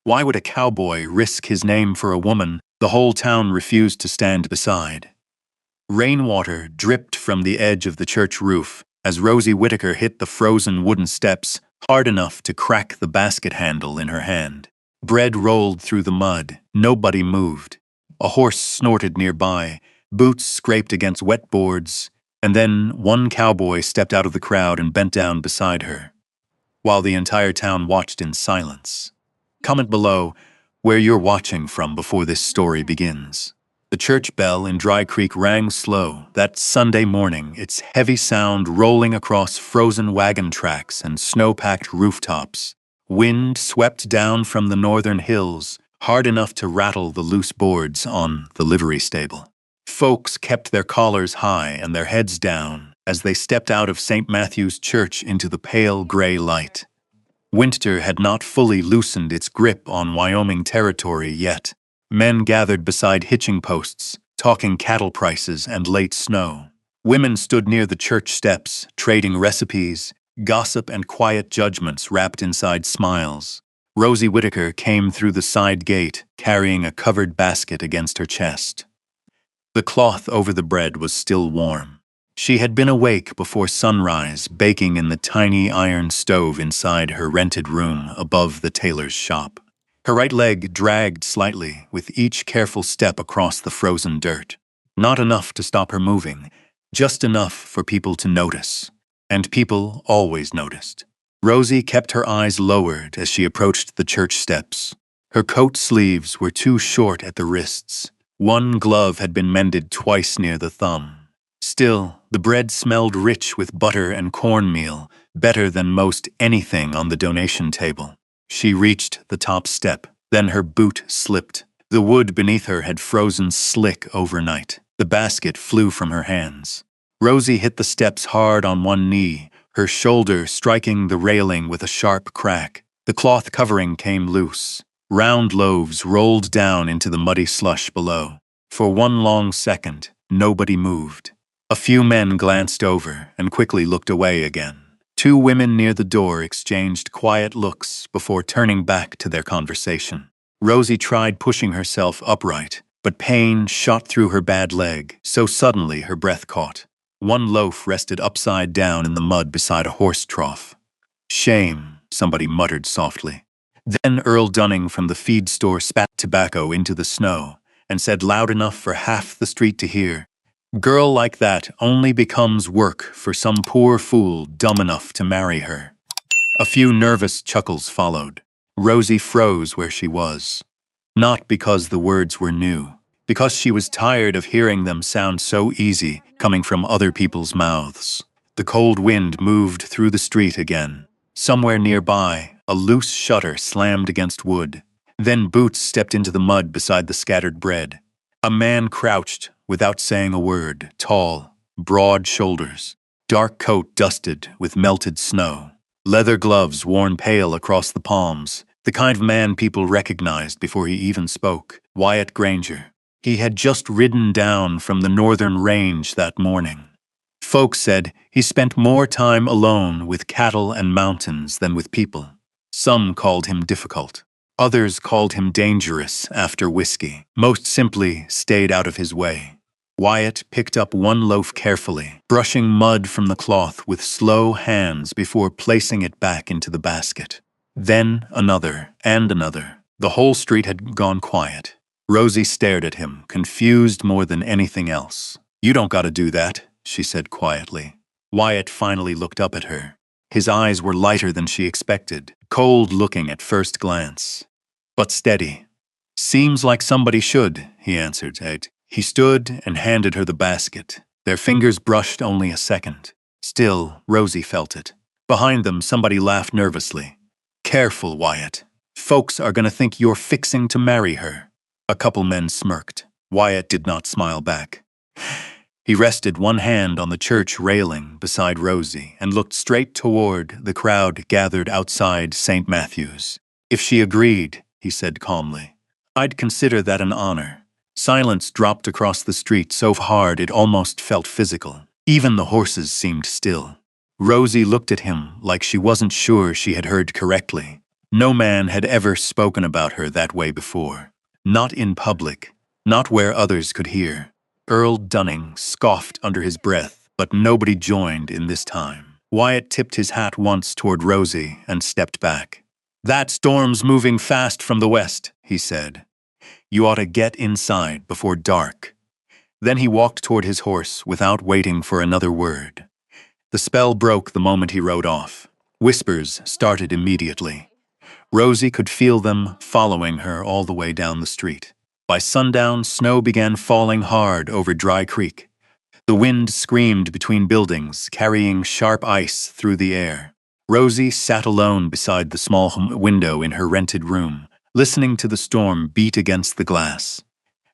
Why would a cowboy risk his name for a woman the whole town refused to stand beside? Rainwater dripped from the edge of the church roof as Rosie Whittaker hit the frozen wooden steps hard enough to crack the basket handle in her hand. Bread rolled through the mud. Nobody moved. A horse snorted nearby. Boots scraped against wet boards. And then one cowboy stepped out of the crowd and bent down beside her, while the entire town watched in silence. Comment below where you're watching from before this story begins. The church bell in Dry Creek rang slow that Sunday morning, its heavy sound rolling across frozen wagon tracks and snow-packed rooftops. Wind swept down from the northern hills, hard enough to rattle the loose boards on the livery stable. Folks kept their collars high and their heads down as they stepped out of St. Matthew's Church into the pale gray light. Winter had not fully loosened its grip on Wyoming territory yet. Men gathered beside hitching posts, talking cattle prices and late snow. Women stood near the church steps, trading recipes, gossip and quiet judgments wrapped inside smiles. Rosie Whittaker came through the side gate, carrying a covered basket against her chest. The cloth over the bread was still warm. She had been awake before sunrise, baking in the tiny iron stove inside her rented room above the tailor's shop. Her right leg dragged slightly with each careful step across the frozen dirt. Not enough to stop her moving, just enough for people to notice. And people always noticed. Rosie kept her eyes lowered as she approached the church steps. Her coat sleeves were too short at the wrists. One glove had been mended twice near the thumb. Still, the bread smelled rich with butter and cornmeal, better than most anything on the donation table. She reached the top step, then her boot slipped. The wood beneath her had frozen slick overnight. The basket flew from her hands. Rosie hit the steps hard on one knee, her shoulder striking the railing with a sharp crack. The cloth covering came loose. Round loaves rolled down into the muddy slush below. For one long second, nobody moved. A few men glanced over and quickly looked away again. Two women near the door exchanged quiet looks before turning back to their conversation. Rosie tried pushing herself upright, but pain shot through her bad leg, so suddenly her breath caught. One loaf rested upside down in the mud beside a horse trough. "Shame," somebody muttered softly. Then Earl Dunning from the feed store spat tobacco into the snow and said loud enough for half the street to hear, "Girl like that only becomes work for some poor fool dumb enough to marry her." A few nervous chuckles followed. Rosie froze where she was. Not because the words were new, because she was tired of hearing them sound so easy coming from other people's mouths. The cold wind moved through the street again. Somewhere nearby, a loose shutter slammed against wood. Then Boots stepped into the mud beside the scattered bread. A man crouched without saying a word, tall, broad shoulders, dark coat dusted with melted snow, leather gloves worn pale across the palms, the kind of man people recognized before he even spoke. Wyatt Granger. He had just ridden down from the northern range that morning. Folks said he spent more time alone with cattle and mountains than with people. Some called him difficult. Others called him dangerous after whiskey. Most simply stayed out of his way. Wyatt picked up one loaf carefully, brushing mud from the cloth with slow hands before placing it back into the basket. Then another and another. The whole street had gone quiet. Rosie stared at him, confused more than anything else. "You don't gotta do that," she said quietly. Wyatt finally looked up at her. His eyes were lighter than she expected, cold-looking at first glance, but steady. "Seems like somebody should," he answered. He stood and handed her the basket. Their fingers brushed only a second. Still, Rosie felt it. Behind them, somebody laughed nervously. "Careful, Wyatt. Folks are gonna think you're fixing to marry her." A couple men smirked. Wyatt did not smile back. He rested one hand on the church railing beside Rosie and looked straight toward the crowd gathered outside St. Matthew's. "If she agreed," he said calmly, "I'd consider that an honor." Silence dropped across the street so hard it almost felt physical. Even the horses seemed still. Rosie looked at him like she wasn't sure she had heard correctly. No man had ever spoken about her that way before. Not in public, not where others could hear. Earl Dunning scoffed under his breath, but nobody joined in this time. Wyatt tipped his hat once toward Rosie and stepped back. "That storm's moving fast from the west," he said. "You ought to get inside before dark." Then he walked toward his horse without waiting for another word. The spell broke the moment he rode off. Whispers started immediately. Rosie could feel them following her all the way down the street. By sundown, snow began falling hard over Dry Creek. The wind screamed between buildings, carrying sharp ice through the air. Rosie sat alone beside the small window in her rented room, listening to the storm beat against the glass.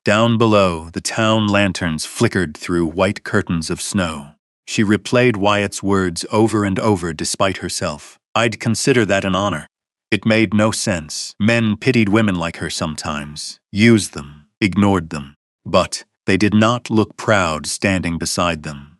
Down below, the town lanterns flickered through white curtains of snow. She replayed Wyatt's words over and over despite herself. "I'd consider that an honor." It made no sense. Men pitied women like her sometimes, used them, ignored them. But they did not look proud standing beside them.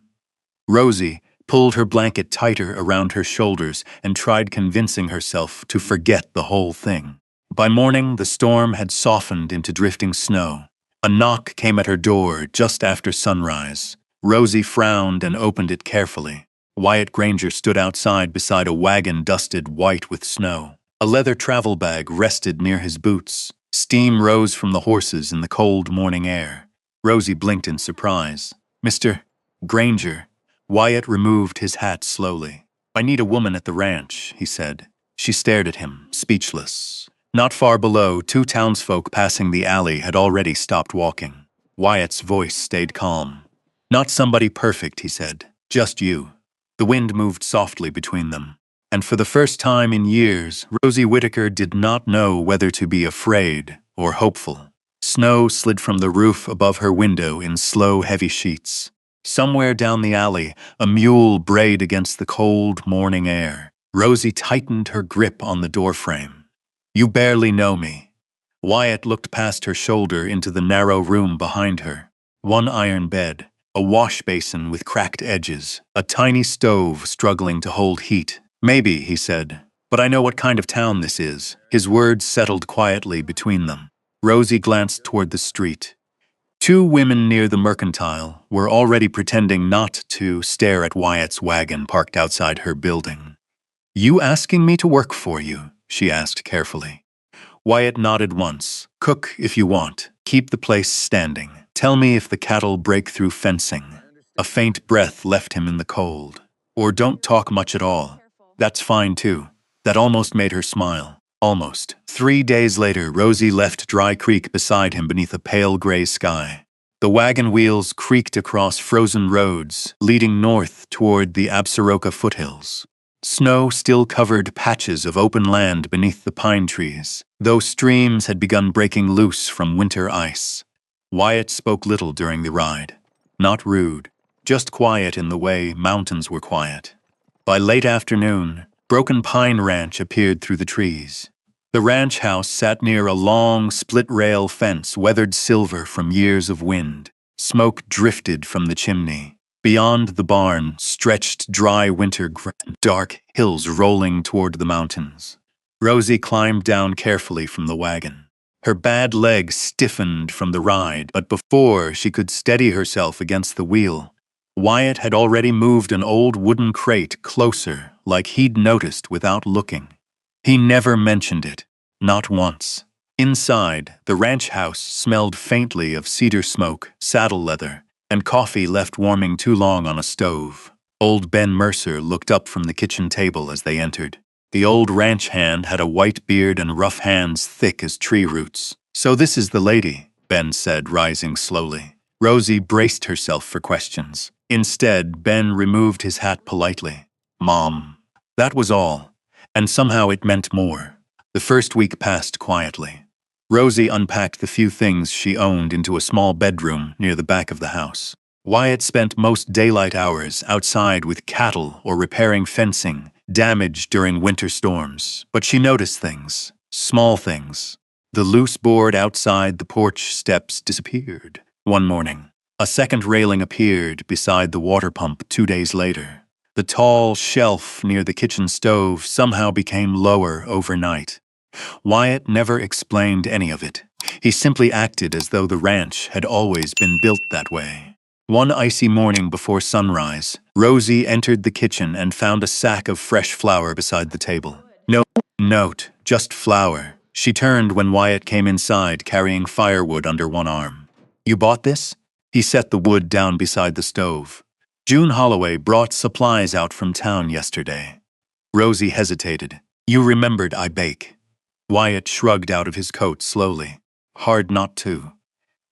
Rosie pulled her blanket tighter around her shoulders and tried convincing herself to forget the whole thing. By morning, the storm had softened into drifting snow. A knock came at her door just after sunrise. Rosie frowned and opened it carefully. Wyatt Granger stood outside beside a wagon dusted white with snow. A leather travel bag rested near his boots. Steam rose from the horses in the cold morning air. Rosie blinked in surprise. "Mr. Granger." Wyatt removed his hat slowly. "I need a woman at the ranch," he said. She stared at him, speechless. Not far below, two townsfolk passing the alley had already stopped walking. Wyatt's voice stayed calm. "Not somebody perfect," he said. "Just you." The wind moved softly between them. And for the first time in years, Rosie Whittaker did not know whether to be afraid or hopeful. Snow slid from the roof above her window in slow, heavy sheets. Somewhere down the alley, a mule brayed against the cold morning air. Rosie tightened her grip on the doorframe. "You barely know me." Wyatt looked past her shoulder into the narrow room behind her. One iron bed, a wash basin with cracked edges, a tiny stove struggling to hold heat. "Maybe," he said, "but I know what kind of town this is." His words settled quietly between them. Rosie glanced toward the street. Two women near the Mercantile were already pretending not to stare at Wyatt's wagon parked outside her building. "You asking me to work for you?" she asked carefully. Wyatt nodded once. "Cook if you want. Keep the place standing. Tell me if the cattle break through fencing." A faint breath left him in the cold. "Or don't talk much at all. That's fine too." That almost made her smile. Almost. 3 days later, Rosie left Dry Creek beside him beneath a pale gray sky. The wagon wheels creaked across frozen roads, leading north toward the Absaroka foothills. Snow still covered patches of open land beneath the pine trees, though streams had begun breaking loose from winter ice. Wyatt spoke little during the ride. Not rude, just quiet in the way mountains were quiet. By late afternoon, Broken Pine Ranch appeared through the trees. The ranch house sat near a long, split-rail fence weathered silver from years of wind. Smoke drifted from the chimney. Beyond the barn stretched dry winter dark hills rolling toward the mountains. Rosie climbed down carefully from the wagon. Her bad leg stiffened from the ride, but before she could steady herself against the wheel, Wyatt had already moved an old wooden crate closer, like he'd noticed without looking. He never mentioned it, not once. Inside, the ranch house smelled faintly of cedar smoke, saddle leather, and coffee left warming too long on a stove. Old Ben Mercer looked up from the kitchen table as they entered. The old ranch hand had a white beard and rough hands thick as tree roots. "So this is the lady," Ben said, rising slowly. Rosie braced herself for questions. Instead, Ben removed his hat politely. "Mom." That was all, and somehow it meant more. The first week passed quietly. Rosie unpacked the few things she owned into a small bedroom near the back of the house. Wyatt spent most daylight hours outside with cattle or repairing fencing, damaged during winter storms. But she noticed things, small things. The loose board outside the porch steps disappeared. One morning, a second railing appeared beside the water pump 2 days later. The tall shelf near the kitchen stove somehow became lower overnight. Wyatt never explained any of it. He simply acted as though the ranch had always been built that way. One icy morning before sunrise, Rosie entered the kitchen and found a sack of fresh flour beside the table. No note, just flour. She turned when Wyatt came inside, carrying firewood under one arm. You bought this? He set the wood down beside the stove. June Holloway brought supplies out from town yesterday. Rosie hesitated. You remembered I bake. Wyatt shrugged out of his coat slowly. Hard not to.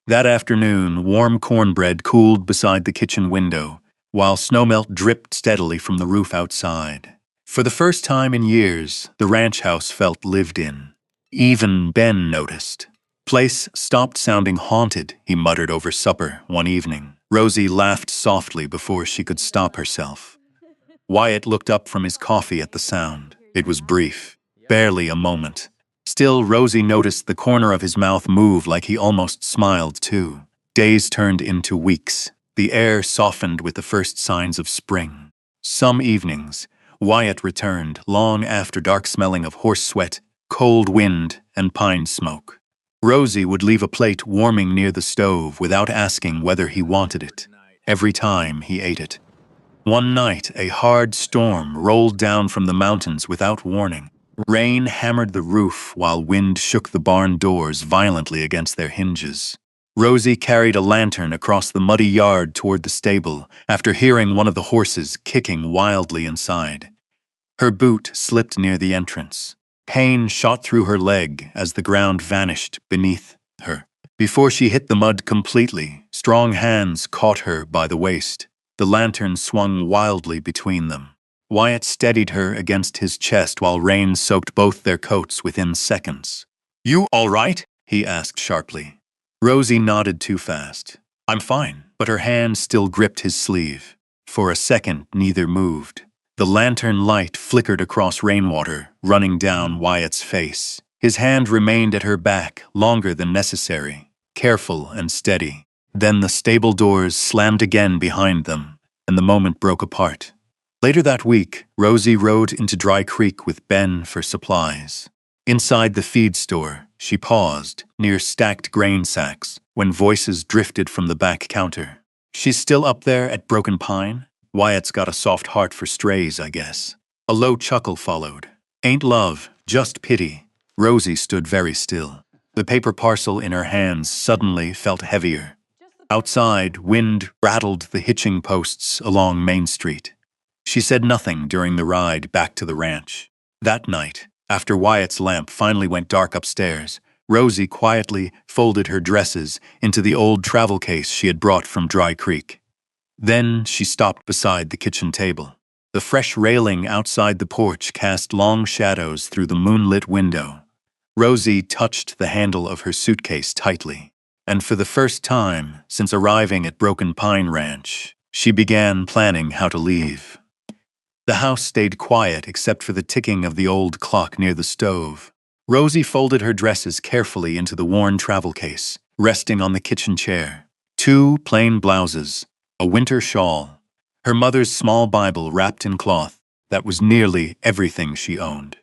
That afternoon, warm cornbread cooled beside the kitchen window, while snowmelt dripped steadily from the roof outside. For the first time in years, the ranch house felt lived in. Even Ben noticed. Place stopped sounding haunted, he muttered over supper one evening. Rosie laughed softly before she could stop herself. Wyatt looked up from his coffee at the sound. It was brief, barely a moment. Still, Rosie noticed the corner of his mouth move like he almost smiled too. Days turned into weeks. The air softened with the first signs of spring. Some evenings, Wyatt returned, long after dark, smelling of horse sweat, cold wind, and pine smoke. Rosie would leave a plate warming near the stove without asking whether he wanted it. Every time he ate it. One night, a hard storm rolled down from the mountains without warning. Rain hammered the roof while wind shook the barn doors violently against their hinges. Rosie carried a lantern across the muddy yard toward the stable after hearing one of the horses kicking wildly inside. Her boot slipped near the entrance. Pain shot through her leg as the ground vanished beneath her. Before she hit the mud completely, strong hands caught her by the waist. The lantern swung wildly between them. Wyatt steadied her against his chest while rain soaked both their coats within seconds. You all right? He asked sharply. Rosie nodded too fast. I'm fine, but her hand still gripped his sleeve. For a second, neither moved. The lantern light flickered across rainwater, running down Wyatt's face. His hand remained at her back longer than necessary, careful and steady. Then the stable doors slammed again behind them, and the moment broke apart. Later that week, Rosie rode into Dry Creek with Ben for supplies. Inside the feed store, she paused, near stacked grain sacks, when voices drifted from the back counter. She's still up there at Broken Pine? Wyatt's got a soft heart for strays, I guess. A low chuckle followed. Ain't love, just pity. Rosie stood very still. The paper parcel in her hands suddenly felt heavier. Outside, wind rattled the hitching posts along Main Street. She said nothing during the ride back to the ranch. That night, after Wyatt's lamp finally went dark upstairs, Rosie quietly folded her dresses into the old travel case she had brought from Dry Creek. Then she stopped beside the kitchen table. The fresh railing outside the porch cast long shadows through the moonlit window. Rosie touched the handle of her suitcase tightly, and for the first time since arriving at Broken Pine Ranch, she began planning how to leave. The house stayed quiet except for the ticking of the old clock near the stove. Rosie folded her dresses carefully into the worn travel case, resting on the kitchen chair. 2 plain blouses, a winter shawl, her mother's small Bible wrapped in cloth. That was nearly everything she owned.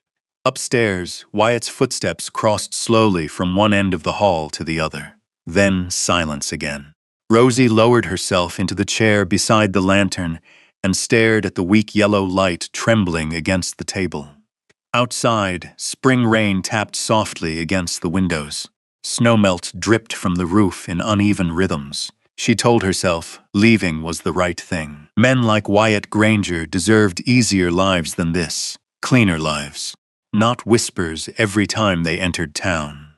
Upstairs, Wyatt's footsteps crossed slowly from one end of the hall to the other. Then silence again. Rosie lowered herself into the chair beside the lantern and stared at the weak yellow light trembling against the table. Outside, spring rain tapped softly against the windows. Snowmelt dripped from the roof in uneven rhythms. She told herself leaving was the right thing. Men like Wyatt Granger deserved easier lives than this, cleaner lives, not whispers every time they entered town.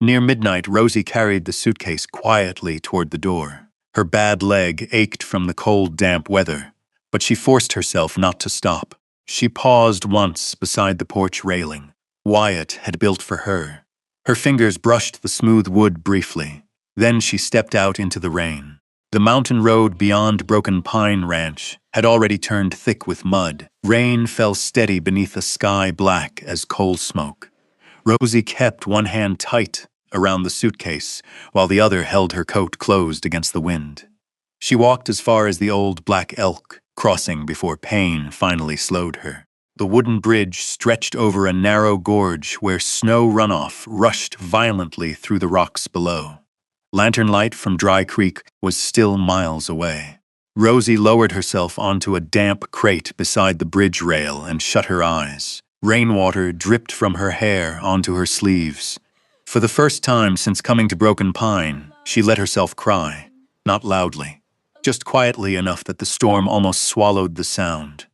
Near midnight, Rosie carried the suitcase quietly toward the door. Her bad leg ached from the cold, damp weather, but she forced herself not to stop. She paused once beside the porch railing Wyatt had built for her. Her fingers brushed the smooth wood briefly. Then she stepped out into the rain. The mountain road beyond Broken Pine Ranch had already turned thick with mud. Rain fell steady beneath a sky black as coal smoke. Rosie kept one hand tight around the suitcase, while the other held her coat closed against the wind. She walked as far as the old Black Elk crossing before pain finally slowed her. The wooden bridge stretched over a narrow gorge where snow runoff rushed violently through the rocks below. Lantern light from Dry Creek was still miles away. Rosie lowered herself onto a damp crate beside the bridge rail and shut her eyes. Rainwater dripped from her hair onto her sleeves. For the first time since coming to Broken Pine, she let herself cry. Not loudly, just quietly enough that the storm almost swallowed the sound.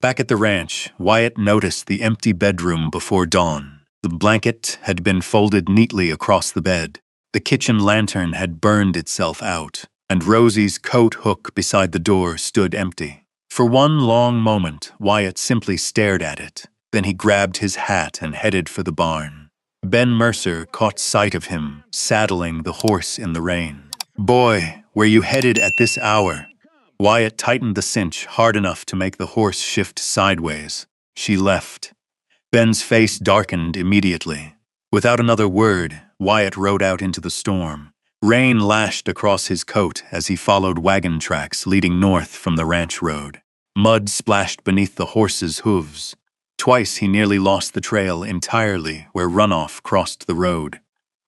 Back at the ranch, Wyatt noticed the empty bedroom before dawn. The blanket had been folded neatly across the bed. The kitchen lantern had burned itself out, and Rosie's coat hook beside the door stood empty. For one long moment, Wyatt simply stared at it. Then he grabbed his hat and headed for the barn. Ben Mercer caught sight of him, saddling the horse in the rain. "Boy, where you headed at this hour?" Wyatt tightened the cinch hard enough to make the horse shift sideways. "She left." Ben's face darkened immediately. Without another word, Wyatt rode out into the storm. Rain lashed across his coat as he followed wagon tracks leading north from the ranch road. Mud splashed beneath the horse's hooves. Twice he nearly lost the trail entirely where runoff crossed the road.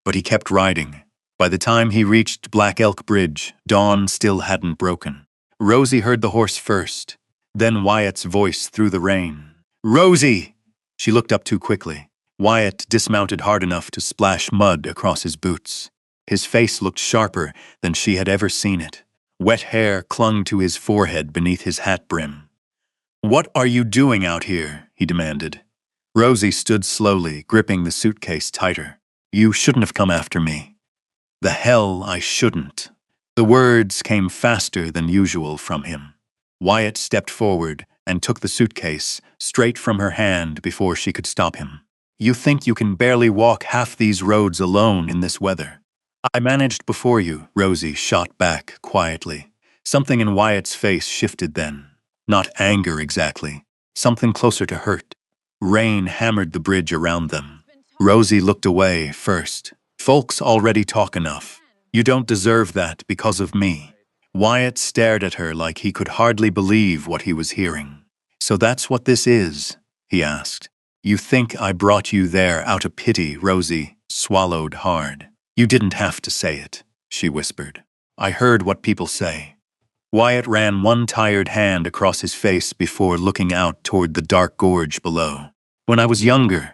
But he kept riding. By the time he reached Black Elk Bridge, dawn still hadn't broken. Rosie heard the horse first, then Wyatt's voice through the rain. "Rosie!" She looked up too quickly. Wyatt dismounted hard enough to splash mud across his boots. His face looked sharper than she had ever seen it. Wet hair clung to his forehead beneath his hat brim. "What are you doing out here?" he demanded. Rosie stood slowly, gripping the suitcase tighter. "You shouldn't have come after me." "The hell I shouldn't." The words came faster than usual from him. Wyatt stepped forward and took the suitcase straight from her hand before she could stop him. "You think you can barely walk half these roads alone in this weather?" "I managed before you," Rosie shot back quietly. Something in Wyatt's face shifted then. Not anger exactly, something closer to hurt. Rain hammered the bridge around them. Rosie looked away first. "Folks already talk enough. You don't deserve that because of me." Wyatt stared at her like he could hardly believe what he was hearing. "So that's what this is?" he asked. "You think I brought you there out of pity?" Rosie swallowed hard. "You didn't have to say it," she whispered. "I heard what people say." Wyatt ran one tired hand across his face before looking out toward the dark gorge below. "When I was younger,"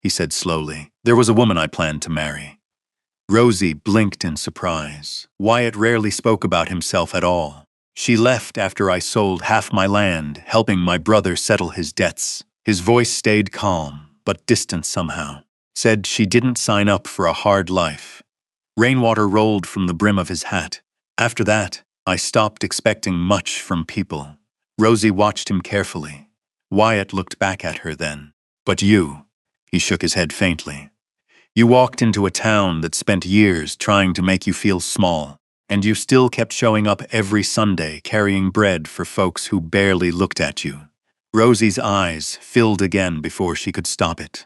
he said slowly, "there was a woman I planned to marry." Rosie blinked in surprise. Wyatt rarely spoke about himself at all. "She left after I sold half my land, helping my brother settle his debts." His voice stayed calm, but distant somehow. "Said she didn't sign up for a hard life." Rainwater rolled from the brim of his hat. "After that, I stopped expecting much from people." Rosie watched him carefully. Wyatt looked back at her then. "But you," he shook his head faintly. "You walked into a town that spent years trying to make you feel small, and you still kept showing up every Sunday carrying bread for folks who barely looked at you." Rosie's eyes filled again before she could stop it.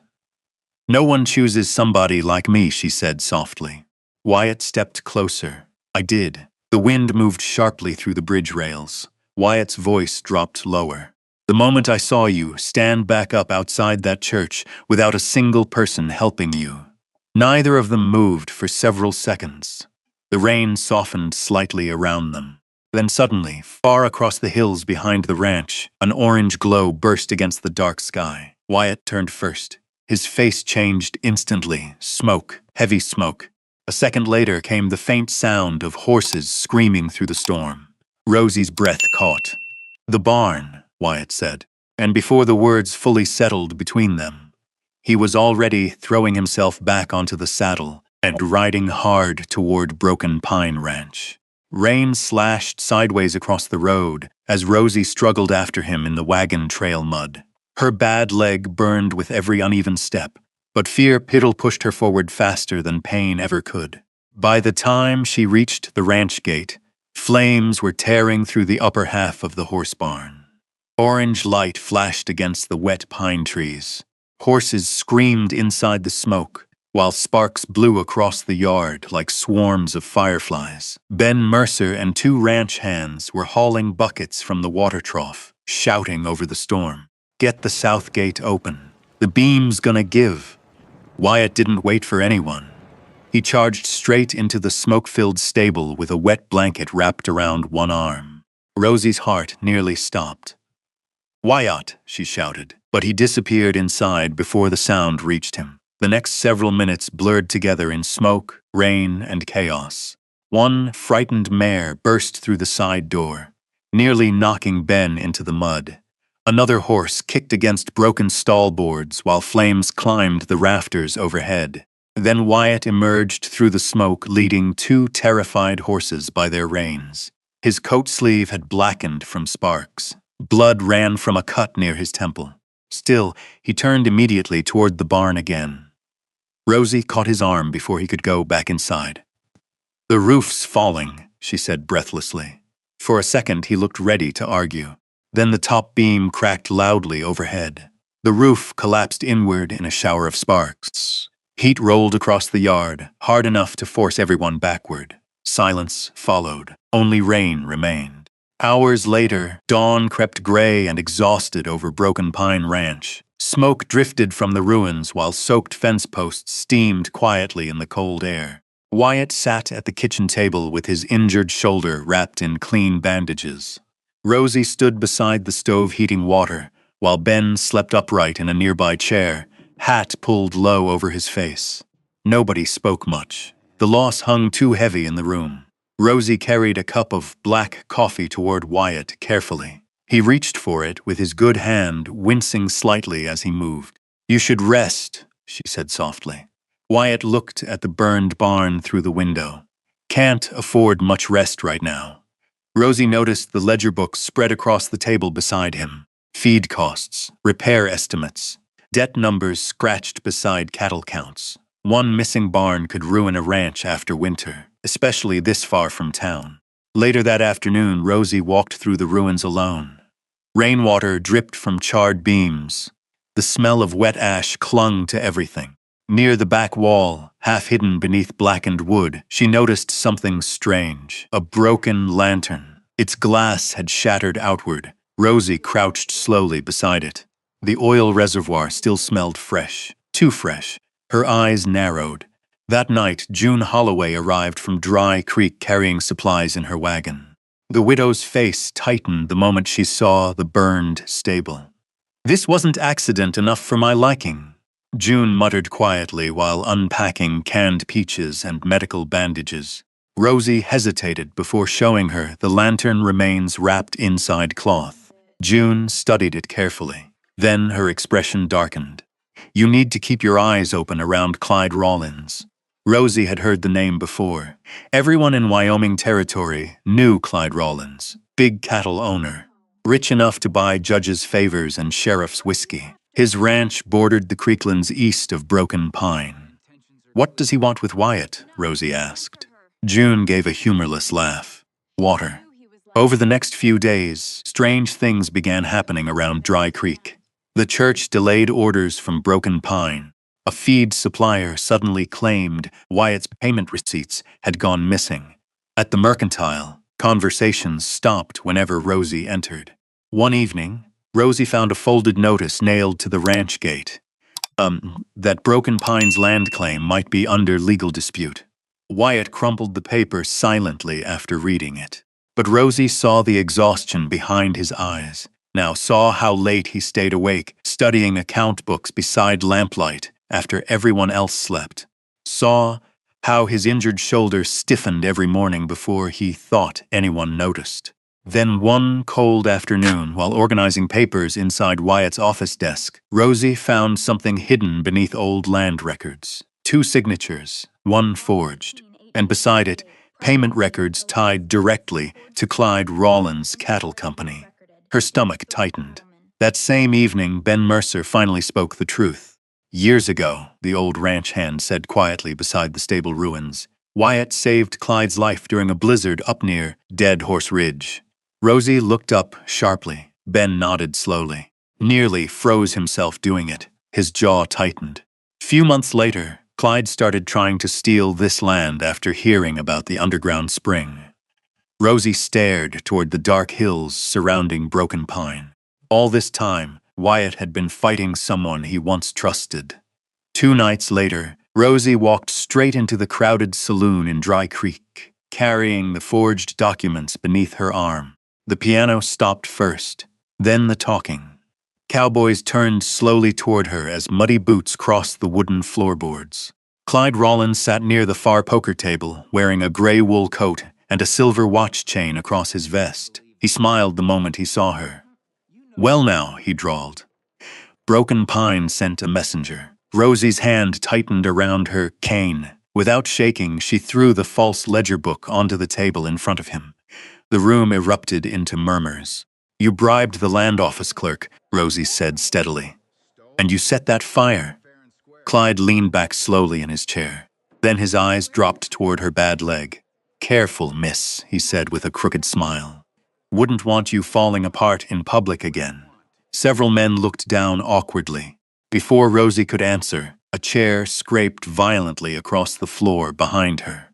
"No one chooses somebody like me," she said softly. Wyatt stepped closer. "I did." The wind moved sharply through the bridge rails. Wyatt's voice dropped lower. "The moment I saw you stand back up outside that church without a single person helping you." Neither of them moved for several seconds. The rain softened slightly around them. Then suddenly, far across the hills behind the ranch, an orange glow burst against the dark sky. Wyatt turned first. His face changed instantly. Smoke, heavy smoke. A second later came the faint sound of horses screaming through the storm. Rosie's breath caught. "The barn," Wyatt said, and before the words fully settled between them, he was already throwing himself back onto the saddle and riding hard toward Broken Pine Ranch. Rain slashed sideways across the road as Rosie struggled after him in the wagon trail mud. Her bad leg burned with every uneven step, but fear pushed her forward faster than pain ever could. By the time she reached the ranch gate, flames were tearing through the upper half of the horse barn. Orange light flashed against the wet pine trees. Horses screamed inside the smoke, while sparks blew across the yard like swarms of fireflies. Ben Mercer and two ranch hands were hauling buckets from the water trough, shouting over the storm. Get the south gate open. The beam's gonna give. Wyatt didn't wait for anyone. He charged straight into the smoke-filled stable with a wet blanket wrapped around one arm. Rosie's heart nearly stopped. "Wyatt!" she shouted, but he disappeared inside before the sound reached him. The next several minutes blurred together in smoke, rain, and chaos. One frightened mare burst through the side door, nearly knocking Ben into the mud. Another horse kicked against broken stall boards while flames climbed the rafters overhead. Then Wyatt emerged through the smoke, leading two terrified horses by their reins. His coat sleeve had blackened from sparks. Blood ran from a cut near his temple. Still, he turned immediately toward the barn again. Rosie caught his arm before he could go back inside. "The roof's falling," she said breathlessly. For a second, he looked ready to argue. Then the top beam cracked loudly overhead. The roof collapsed inward in a shower of sparks. Heat rolled across the yard, hard enough to force everyone backward. Silence followed. Only rain remained. Hours later, dawn crept gray and exhausted over Broken Pine Ranch. Smoke drifted from the ruins while soaked fence posts steamed quietly in the cold air. Wyatt sat at the kitchen table with his injured shoulder wrapped in clean bandages. Rosie stood beside the stove heating water, while Ben slept upright in a nearby chair, hat pulled low over his face. Nobody spoke much. The loss hung too heavy in the room. Rosie carried a cup of black coffee toward Wyatt carefully. He reached for it with his good hand, wincing slightly as he moved. "You should rest," she said softly. Wyatt looked at the burned barn through the window. "Can't afford much rest right now." Rosie noticed the ledger books spread across the table beside him. Feed costs, repair estimates, debt numbers scratched beside cattle counts. One missing barn could ruin a ranch after winter, especially this far from town. Later that afternoon, Rosie walked through the ruins alone. Rainwater dripped from charred beams. The smell of wet ash clung to everything. Near the back wall, half hidden beneath blackened wood, she noticed something strange. A broken lantern. Its glass had shattered outward. Rosie crouched slowly beside it. The oil reservoir still smelled fresh. Too fresh. Her eyes narrowed. That night, June Holloway arrived from Dry Creek carrying supplies in her wagon. The widow's face tightened the moment she saw the burned stable. "This wasn't accident enough for my liking," June muttered quietly while unpacking canned peaches and medical bandages. Rosie hesitated before showing her the lantern remains wrapped inside cloth. June studied it carefully. Then her expression darkened. "You need to keep your eyes open around Clyde Rawlins." Rosie had heard the name before. Everyone in Wyoming Territory knew Clyde Rawlins, big cattle owner, rich enough to buy judges' favors and sheriff's whiskey. His ranch bordered the creeklands east of Broken Pine. "What does he want with Wyatt?" Rosie asked. June gave a humorless laugh. "Water." Over the next few days, strange things began happening around Dry Creek. The church delayed orders from Broken Pine. A feed supplier suddenly claimed Wyatt's payment receipts had gone missing. At the mercantile, conversations stopped whenever Rosie entered. One evening, Rosie found a folded notice nailed to the ranch gate. That Broken Pine's land claim might be under legal dispute. Wyatt crumpled the paper silently after reading it. But Rosie saw the exhaustion behind his eyes, now saw how late he stayed awake, studying account books beside lamplight after everyone else slept, saw how his injured shoulder stiffened every morning before he thought anyone noticed. Then one cold afternoon, while organizing papers inside Wyatt's office desk, Rosie found something hidden beneath old land records. 2 signatures, one forged, and beside it, payment records tied directly to Clyde Rawlins Cattle Company. Her stomach tightened. That same evening, Ben Mercer finally spoke the truth. "Years ago," the old ranch hand said quietly beside the stable ruins, "Wyatt saved Clyde's life during a blizzard up near Dead Horse Ridge." Rosie looked up sharply. Ben nodded slowly. Nearly froze himself doing it. His jaw tightened. Few months later, Clyde started trying to steal this land after hearing about the underground spring. Rosie stared toward the dark hills surrounding Broken Pine. All this time, Wyatt had been fighting someone he once trusted. 2 nights later, Rosie walked straight into the crowded saloon in Dry Creek, carrying the forged documents beneath her arm. The piano stopped first, then the talking. Cowboys turned slowly toward her as muddy boots crossed the wooden floorboards. Clyde Rollins sat near the far poker table, wearing a gray wool coat and a silver watch chain across his vest. He smiled the moment he saw her. "Well now," he drawled. Broken Pine sent a messenger. Rosie's hand tightened around her cane. Without shaking, she threw the false ledger book onto the table in front of him. The room erupted into murmurs. "You bribed the land office clerk," Rosie said steadily. "And you set that fire." Clyde leaned back slowly in his chair. Then his eyes dropped toward her bad leg. "Careful, miss," he said with a crooked smile. "Wouldn't want you falling apart in public again." Several men looked down awkwardly. Before Rosie could answer, a chair scraped violently across the floor behind her.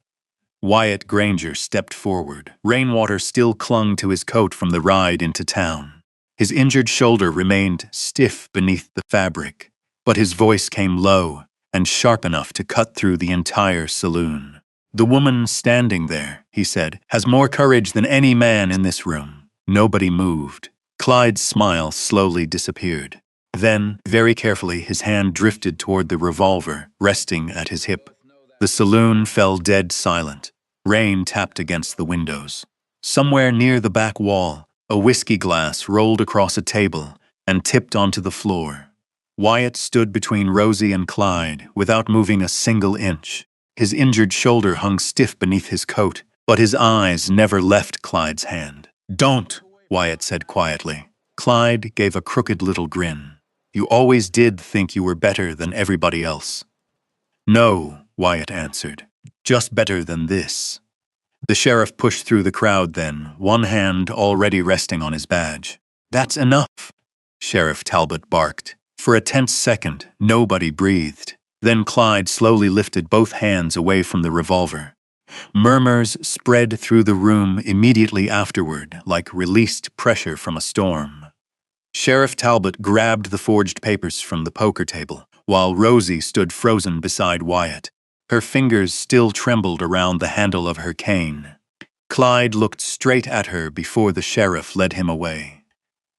Wyatt Granger stepped forward. Rainwater still clung to his coat from the ride into town. His injured shoulder remained stiff beneath the fabric, but his voice came low and sharp enough to cut through the entire saloon. "The woman standing there," he said, "has more courage than any man in this room." Nobody moved. Clyde's smile slowly disappeared. Then, very carefully, his hand drifted toward the revolver, resting at his hip. The saloon fell dead silent. Rain tapped against the windows. Somewhere near the back wall, a whiskey glass rolled across a table and tipped onto the floor. Wyatt stood between Rosie and Clyde, without moving a single inch. His injured shoulder hung stiff beneath his coat, but his eyes never left Clyde's hand. "Don't," Wyatt said quietly. Clyde gave a crooked little grin. "You always did think you were better than everybody else." "No," Wyatt answered. "Just better than this." The sheriff pushed through the crowd then, one hand already resting on his badge. "That's enough," Sheriff Talbot barked. For a tense second, nobody breathed. Then Clyde slowly lifted both hands away from the revolver. Murmurs spread through the room immediately afterward, like released pressure from a storm. Sheriff Talbot grabbed the forged papers from the poker table, while Rosie stood frozen beside Wyatt. Her fingers still trembled around the handle of her cane. Clyde looked straight at her before the sheriff led him away.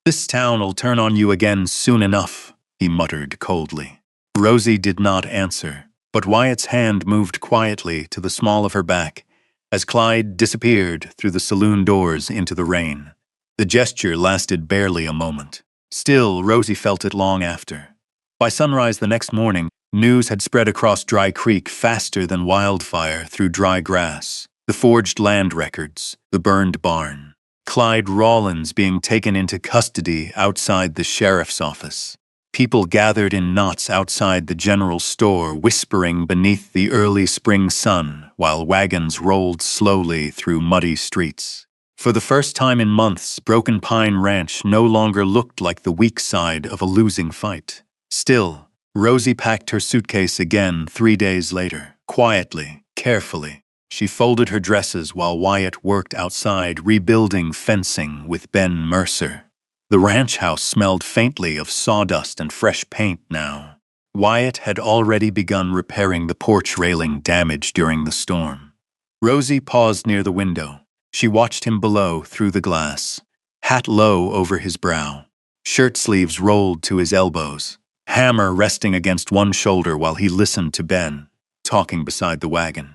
"This town'll turn on you again soon enough," he muttered coldly. Rosie did not answer, but Wyatt's hand moved quietly to the small of her back as Clyde disappeared through the saloon doors into the rain. The gesture lasted barely a moment. Still, Rosie felt it long after. By sunrise the next morning, news had spread across Dry Creek faster than wildfire through dry grass. The forged land records, the burned barn, Clyde Rollins being taken into custody outside the sheriff's office. People gathered in knots outside the general store, whispering beneath the early spring sun, while wagons rolled slowly through muddy streets. For the first time in months, Broken Pine Ranch no longer looked like the weak side of a losing fight. Still, Rosie packed her suitcase again 3 days later. Quietly, carefully, she folded her dresses while Wyatt worked outside rebuilding fencing with Ben Mercer. The ranch house smelled faintly of sawdust and fresh paint now. Wyatt had already begun repairing the porch railing damaged during the storm. Rosie paused near the window. She watched him below through the glass, hat low over his brow, shirt sleeves rolled to his elbows, hammer resting against one shoulder while he listened to Ben, talking beside the wagon.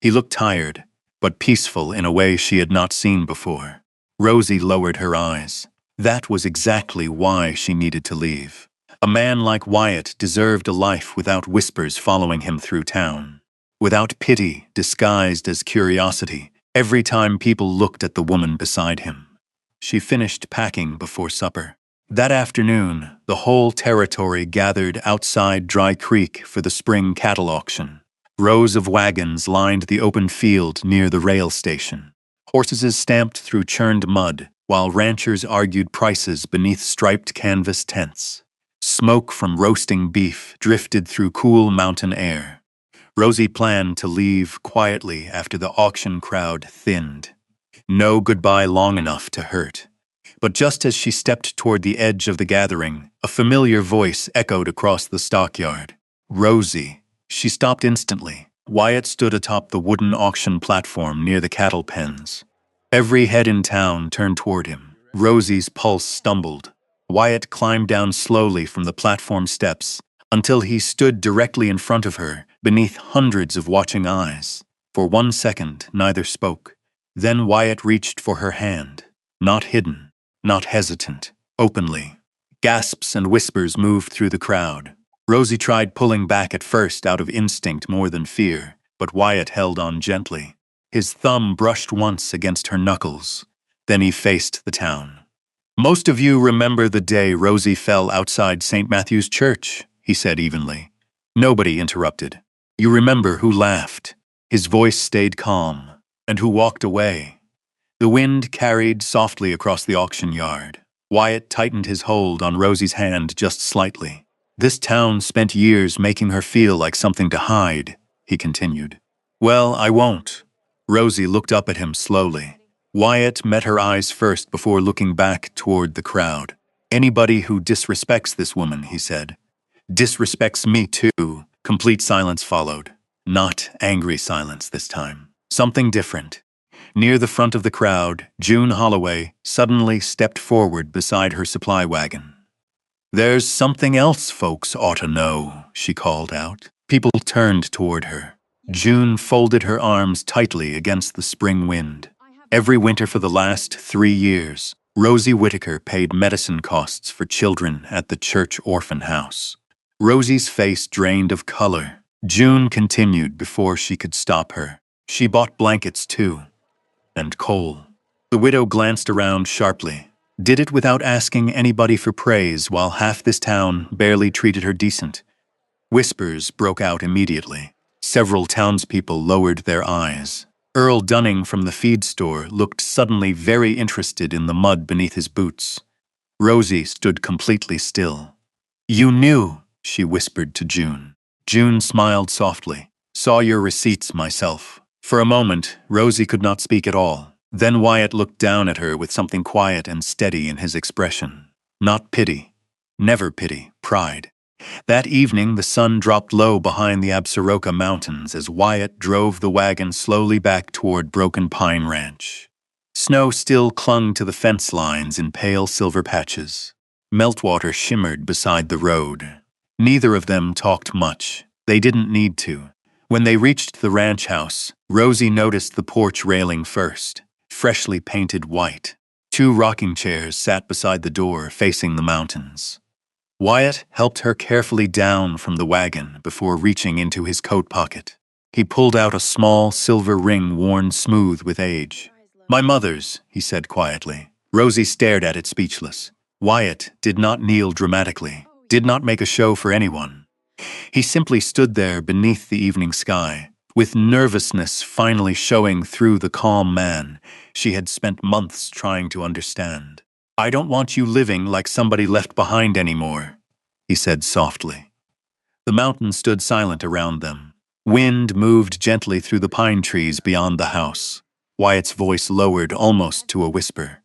He looked tired, but peaceful in a way she had not seen before. Rosie lowered her eyes. That was exactly why she needed to leave. A man like Wyatt deserved a life without whispers following him through town, without pity disguised as curiosity every time people looked at the woman beside him. She finished packing before supper. That afternoon, the whole territory gathered outside Dry Creek for the spring cattle auction. Rows of wagons lined the open field near the rail station. Horses stamped through churned mud, while ranchers argued prices beneath striped canvas tents. Smoke from roasting beef drifted through cool mountain air. Rosie planned to leave quietly after the auction crowd thinned. No goodbye long enough to hurt. But just as she stepped toward the edge of the gathering, a familiar voice echoed across the stockyard. Rosie. She stopped instantly. Wyatt stood atop the wooden auction platform near the cattle pens. Every head in town turned toward him. Rosie's pulse stumbled. Wyatt climbed down slowly from the platform steps until he stood directly in front of her, beneath hundreds of watching eyes. For 1 second, neither spoke. Then Wyatt reached for her hand. Not hidden, not hesitant, openly. Gasps and whispers moved through the crowd. Rosie tried pulling back at first out of instinct more than fear, but Wyatt held on gently. His thumb brushed once against her knuckles. Then he faced the town. "Most of you remember the day Rosie fell outside St. Matthew's Church," he said evenly. Nobody interrupted. "You remember who laughed." His voice stayed calm. "And who walked away." The wind carried softly across the auction yard. Wyatt tightened his hold on Rosie's hand just slightly. "This town spent years making her feel like something to hide," he continued. "Well, I won't." Rosie looked up at him slowly. Wyatt met her eyes first before looking back toward the crowd. "Anybody who disrespects this woman," he said, "disrespects me too." Complete silence followed. Not angry silence this time. Something different. Near the front of the crowd, June Holloway suddenly stepped forward beside her supply wagon. "There's something else folks ought to know," she called out. People turned toward her. June folded her arms tightly against the spring wind. Every winter for the last 3 years, Rosie Whittaker paid medicine costs for children at the church orphan house. Rosie's face drained of color. June continued before she could stop her. "She bought blankets too. And coal." The widow glanced around sharply. Did it without asking anybody for praise, while half this town barely treated her decent. Whispers broke out immediately. Several townspeople lowered their eyes. Earl Dunning from the feed store looked suddenly very interested in the mud beneath his boots. Rosie stood completely still. "You knew," she whispered to June. June smiled softly. "Saw your receipts myself." For a moment, Rosie could not speak at all. Then Wyatt looked down at her with something quiet and steady in his expression. Not pity. Never pity. Pride. That evening, the sun dropped low behind the Absaroka Mountains as Wyatt drove the wagon slowly back toward Broken Pine Ranch. Snow still clung to the fence lines in pale silver patches. Meltwater shimmered beside the road. Neither of them talked much. They didn't need to. When they reached the ranch house, Rosie noticed the porch railing first, freshly painted white. 2 rocking chairs sat beside the door facing the mountains. Wyatt helped her carefully down from the wagon before reaching into his coat pocket. He pulled out a small silver ring worn smooth with age. "My mother's," he said quietly. Rosie stared at it speechless. Wyatt did not kneel dramatically, did not make a show for anyone. He simply stood there beneath the evening sky, with nervousness finally showing through the calm man she had spent months trying to understand. "I don't want you living like somebody left behind anymore," he said softly. The mountains stood silent around them. Wind moved gently through the pine trees beyond the house. Wyatt's voice lowered almost to a whisper.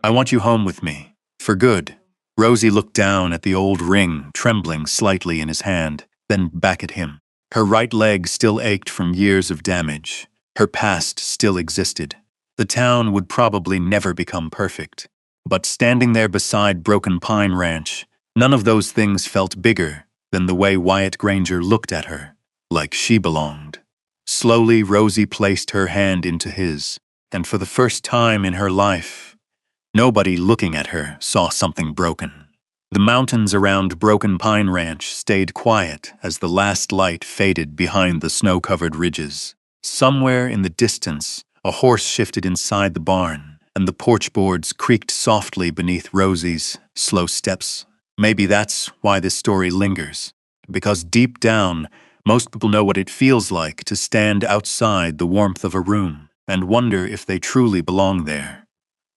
"I want you home with me, for good." Rosie looked down at the old ring, trembling slightly in his hand, then back at him. Her right leg still ached from years of damage. Her past still existed. The town would probably never become perfect. But standing there beside Broken Pine Ranch, none of those things felt bigger than the way Wyatt Granger looked at her, like she belonged. Slowly, Rosie placed her hand into his, and for the first time in her life, nobody looking at her saw something broken. The mountains around Broken Pine Ranch stayed quiet as the last light faded behind the snow-covered ridges. Somewhere in the distance, a horse shifted inside the barn, and the porch boards creaked softly beneath Rosie's slow steps. Maybe that's why this story lingers, because deep down, most people know what it feels like to stand outside the warmth of a room and wonder if they truly belong there.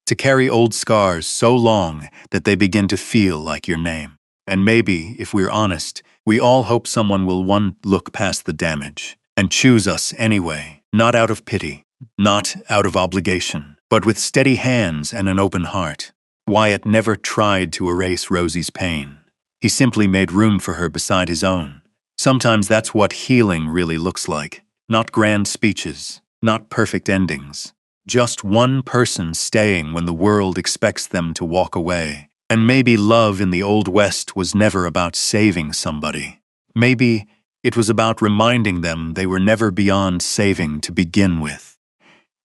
To carry old scars so long that they begin to feel like your name. And maybe, if we're honest, we all hope someone will one look past the damage and choose us anyway, not out of pity, not out of obligation, but with steady hands and an open heart. Wyatt never tried to erase Rosie's pain. He simply made room for her beside his own. Sometimes that's what healing really looks like. Not grand speeches, not perfect endings. Just one person staying when the world expects them to walk away. And maybe love in the Old West was never about saving somebody. Maybe it was about reminding them they were never beyond saving to begin with.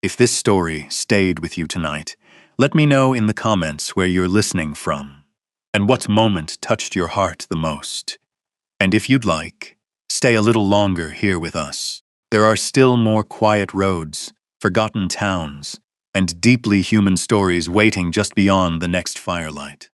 If this story stayed with you tonight, let me know in the comments where you're listening from, and what moment touched your heart the most. And if you'd like, stay a little longer here with us. There are still more quiet roads, forgotten towns, and deeply human stories waiting just beyond the next firelight.